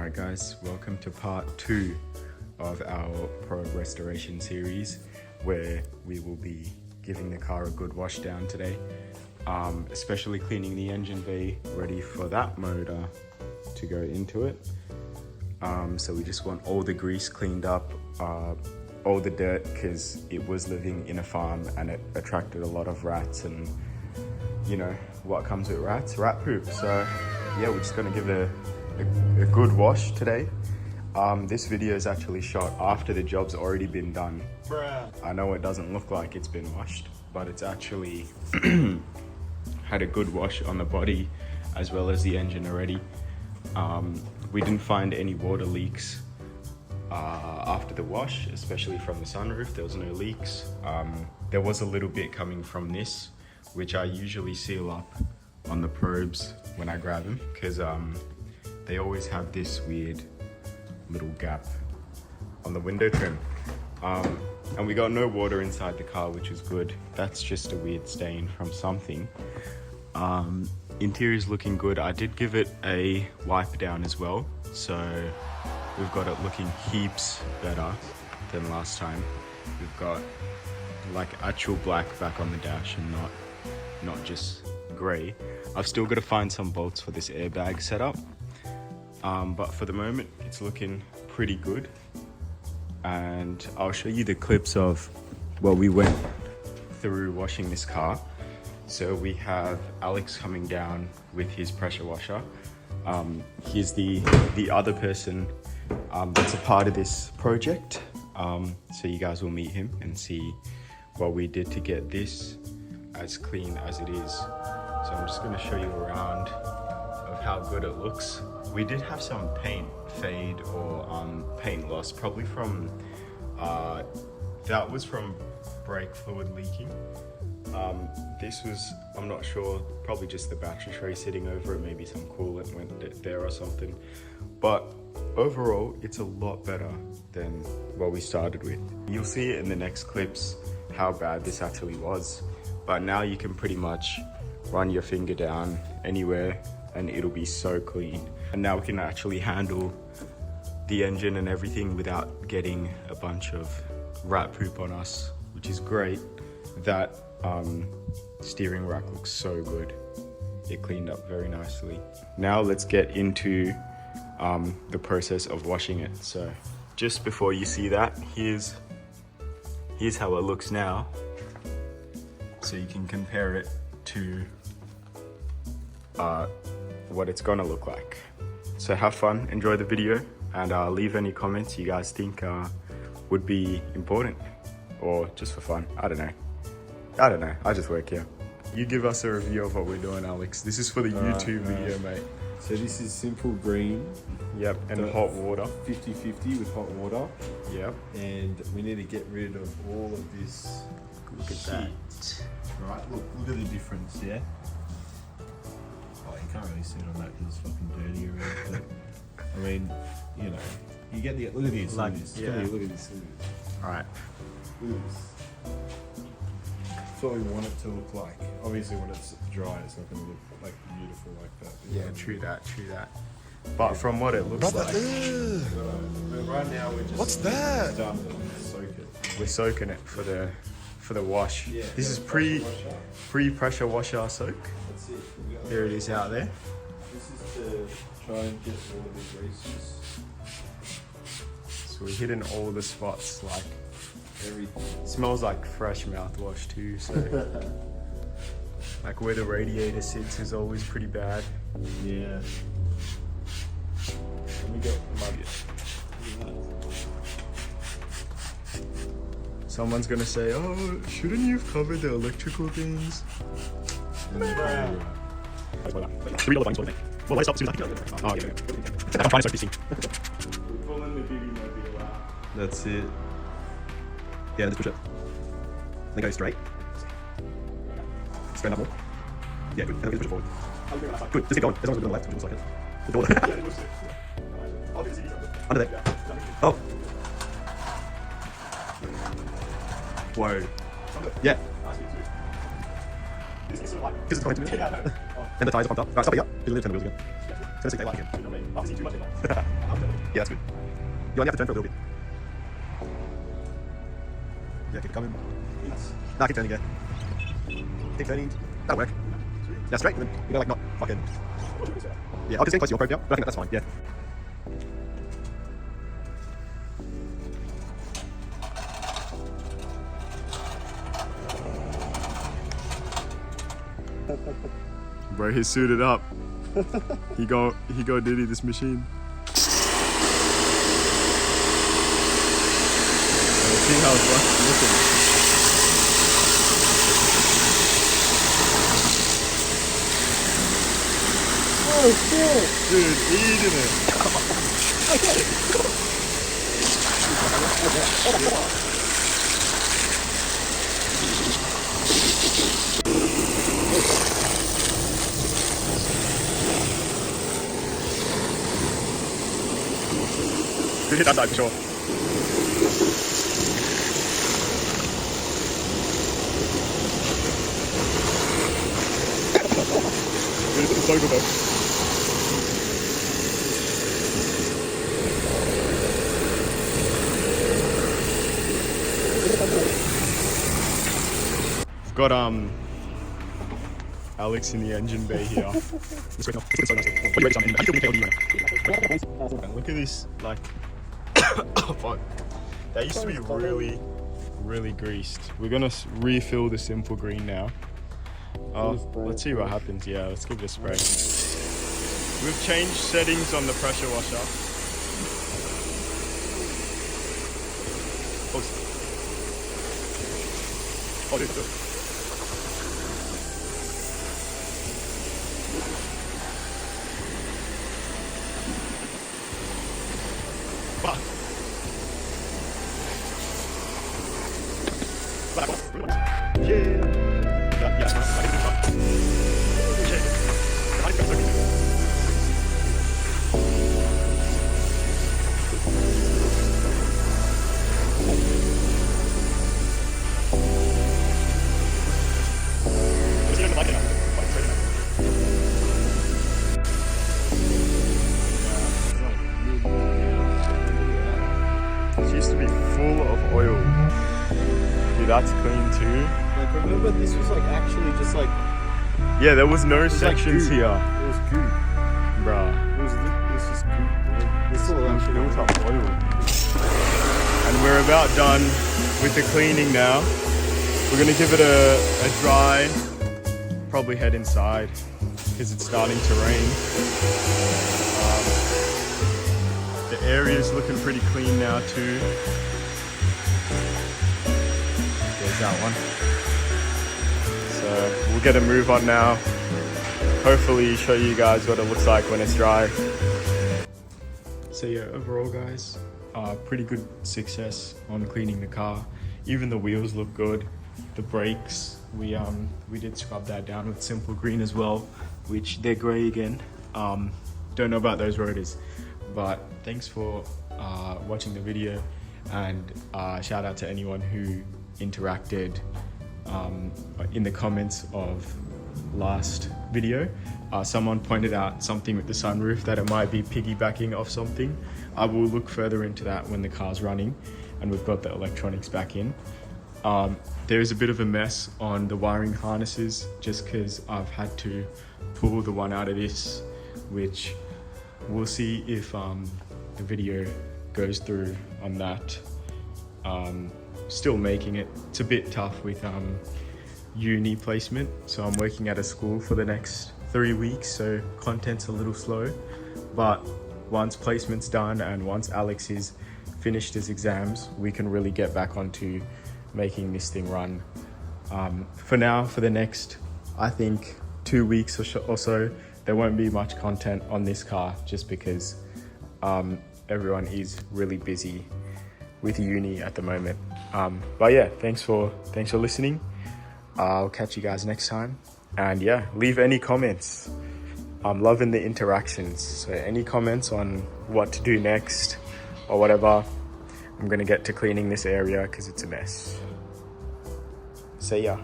Alright guys, welcome to part 2 of our probe restoration series, where we will be giving the car a good wash down today, especially cleaning the engine bay, ready for that motor to go into it. So we just want all the grease cleaned up, all the dirt, because it was living in a farm and it attracted a lot of rats, and you know what comes with rats? Rat poop. So yeah, we're just gonna give it a good wash today. This video is actually shot after the job's already been done. I know it doesn't look like it's been washed, but it's actually had a good wash on the body as well as the engine already. We didn't find any water leaks after the wash, especially from the sunroof. There was no leaks. There was a little bit coming from this, which I usually seal up on the probes when I grab them, because they always have this weird little gap on the window trim. And we got no water inside the car, which is good. That's just a weird stain from something. Interior's looking good. I did give it a wipe down as well, so we've got it looking heaps better than last time. We've got like actual black back on the dash and not just grey. I've still got to find some bolts for this airbag setup, but for the moment it's looking pretty good. And I'll show you the clips of what we went through washing this car. So we have Alex coming down with his pressure washer. He's the other person that's a part of this project. So you guys will meet him and see what we did to get this as clean as it is. So I'm just going to show you around of how good it looks. We did have some paint fade or paint loss, probably from that was from brake fluid leaking. This was, I'm not sure, probably just the battery tray sitting over it, maybe some coolant went there or something. But overall, it's a lot better than what we started with. You'll see it in the next clips how bad this actually was. But now you can pretty much run your finger down anywhere and it'll be so clean. And now we can actually handle the engine and everything without getting a bunch of rat poop on us, which is great. That steering rack looks so good. It cleaned up very nicely. Now let's get into the process of washing it. So just before you see that, here's how it looks now. So you can compare it to what it's gonna look like. So have fun, enjoy the video, and leave any comments you guys think would be important, or just for fun. I don't know, I just work here. You give us a review of what we're doing, Alex. This is for the YouTube video, mate. So this is simple green. Yep, and hot water. 50-50 with hot water. Yep. And we need to get rid of all of this. Look at that. Right, look at the difference, yeah? Oh, you can't really see it on that because it's fucking dirty around. But, I mean, you know, you get the, look at this, Like, look at this. yeah. Come here, look at this, Alright. Look at this. That's what we want it to look like. Obviously when it's dry, it's not going to look like beautiful like that. Yeah, true that. But from what it looks like, But right now we're just... What's that? Starting to soak it. we're soaking it for the wash. Yeah. This is pre-pressure washer soak. That's it. There it is out there. This is to try and get all of the greases. So we're hitting all the spots, like Everything. smells like fresh mouthwash too. So like where the radiator sits is always pretty bad. Yeah. Let me go. Someone's gonna say, "Oh, shouldn't you have covered the electrical things?" Brown. $3 buttons, what do you think? Well, let's stop as soon as I can. Oh, yeah. I'm trying to start this thing. We're pulling the BB mobile out. That's it. Yeah, let's push it. Then go straight. Straight up more. Yeah, good. And then push it forward. Good. Just keep going. As long as we're going left, which looks like it. The door. Under there. Oh. Whoa. Yeah. Because it's going to me. And the tires are pumped up. Right, stop it, yeah. Just lift 10 wheels again. Gonna say like him. Yeah, that's good. You only have to turn for a little bit. Yeah, keep it coming. Nah, keep turning, yeah. Keep turning. That'll work. Yeah, straight, and then you know, like not fucking. Yeah, I'll just get close to your probe now, but I think that's fine, yeah. Bro, he's suited up. he go diddy this machine. See how it's looking. Oh shit! Dude, eating it. You hit that side for sure. It's so good though. We've got Alex in the engine bay here. It's great now. It's so nice. What are you ready to I feel KOD right now. Look at this, like, oh fuck. That used to be really greased. We're gonna refill the Simple Green now. Let's see what happens. Yeah, let's give it a spray. We've changed settings on the pressure washer. Oh, dude, dude. Fuck. Yeah. It used to be full of oil. Dude, that's clean too. Like, remember, this was like actually just like. Yeah, there was no It was sections like goo. here. It was goo. Bruh. It was just goo. This all actually Built up oil. And we're about done with the cleaning now. We're gonna give it a dry, probably head inside because it's starting to rain. The area's looking pretty clean now too. There's that one. So we'll get a move on now. Hopefully show you guys what it looks like when it's dry. So yeah, overall guys, pretty good success on cleaning the car. Even the wheels look good. The brakes, we did scrub that down with Simple Green as well, which they're grey again. Don't know about those rotors, but thanks for watching the video, and shout out to anyone who interacted in the comments of last video. Someone pointed out something with the sunroof, that it might be piggybacking off something. I will look further into that when the car's running and we've got the electronics back in. There's a bit of a mess on the wiring harnesses just because I've had to pull the one out of this, which we'll see if the video goes through on that. Still making it. It's a bit tough with uni placement, so I'm working at a school for the next 3 weeks, so content's a little slow, but once placement's done and once Alex is finished his exams, we can really get back onto making this thing run. For now, for the next, I think 2 weeks or so, there won't be much content on this car just because everyone is really busy with uni at the moment. But yeah, thanks for listening. I'll catch you guys next time, and yeah, leave any comments. I'm loving the interactions, so any comments on what to do next or whatever. I'm gonna get to cleaning this area because it's a mess. See ya.